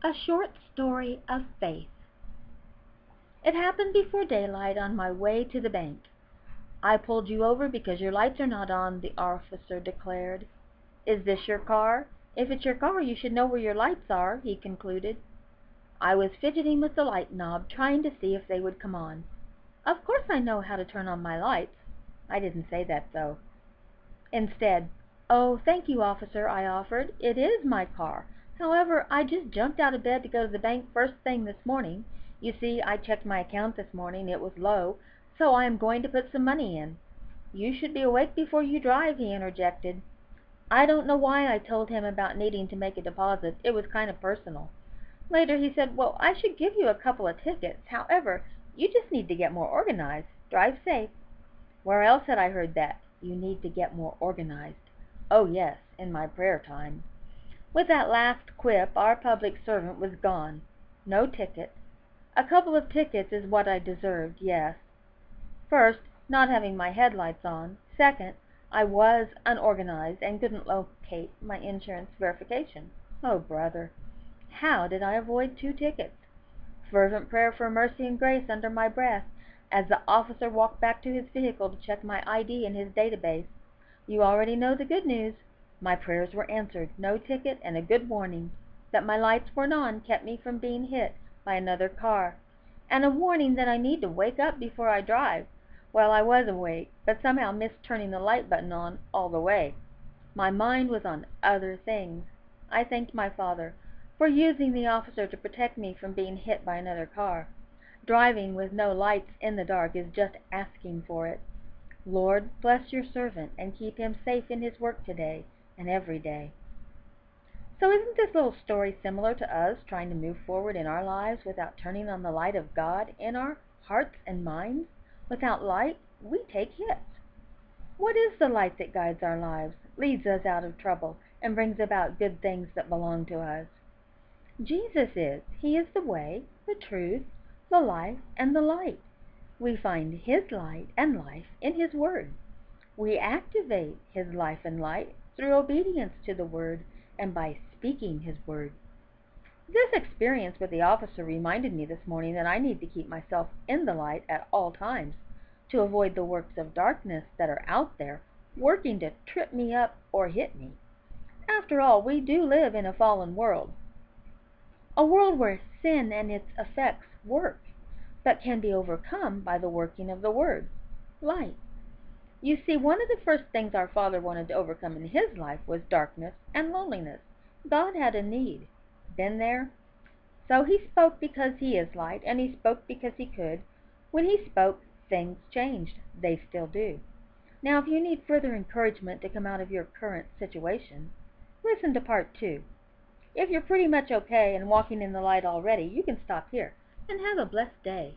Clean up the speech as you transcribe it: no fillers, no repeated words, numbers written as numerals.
A short story of faith. It happened before daylight on my way to the bank. "I pulled you over because your lights are not on," the officer declared. "Is this your car? If it's your car, you should know where your lights are," he concluded. I was fidgeting with the light knob, trying to see if they would come on. "Of course I know how to turn on my lights." I didn't say that, though. Instead, "Oh, thank you, officer," I offered. "It is my car. However, I just jumped out of bed to go to the bank first thing this morning. You see, I checked my account this morning. It was low, so I am going to put some money in." "You should be awake before you drive," he interjected. I don't know why I told him about needing to make a deposit. It was kind of personal. Later he said, "Well, I should give you a couple of tickets. However, you just need to get more organized. Drive safe." Where else had I heard that? You need to get more organized. Oh yes, in my prayer time. With that last quip, our public servant was gone. No ticket. A couple of tickets is what I deserved, yes. First, not having my headlights on. Second, I was unorganized and couldn't locate my insurance verification. Oh, brother. How did I avoid 2 tickets? Fervent prayer for mercy and grace under my breath as the officer walked back to his vehicle to check my ID in his database. You already know the good news. My prayers were answered. No ticket and a good warning. That my lights weren't on kept me from being hit by another car. And a warning that I need to wake up before I drive. Well, I was awake, but somehow missed turning the light button on all the way. My mind was on other things. I thanked my Father for using the officer to protect me from being hit by another car. Driving with no lights in the dark is just asking for it. Lord, bless your servant and keep him safe in his work today and every day. So isn't this little story similar to us trying to move forward in our lives without turning on the light of God in our hearts and minds? Without light, we take hits. What is the light that guides our lives, leads us out of trouble, and brings about good things that belong to us? Jesus is. He is the way, the truth, the life, and the light. We find His light and life in His Word. We activate His life and light through obedience to the Word and by speaking His Word. This experience with the officer reminded me this morning that I need to keep myself in the light at all times to avoid the works of darkness that are out there working to trip me up or hit me. After all, we do live in a fallen world. A world where sin and its effects work, but can be overcome by the working of the Word, light. You see, one of the first things our Father wanted to overcome in His life was darkness and loneliness. God had a need. Been there? So He spoke because He is light, and He spoke because He could. When He spoke, things changed. They still do. Now, if you need further encouragement to come out of your current situation, listen to part 2. If you're pretty much okay and walking in the light already, you can stop here and have a blessed day.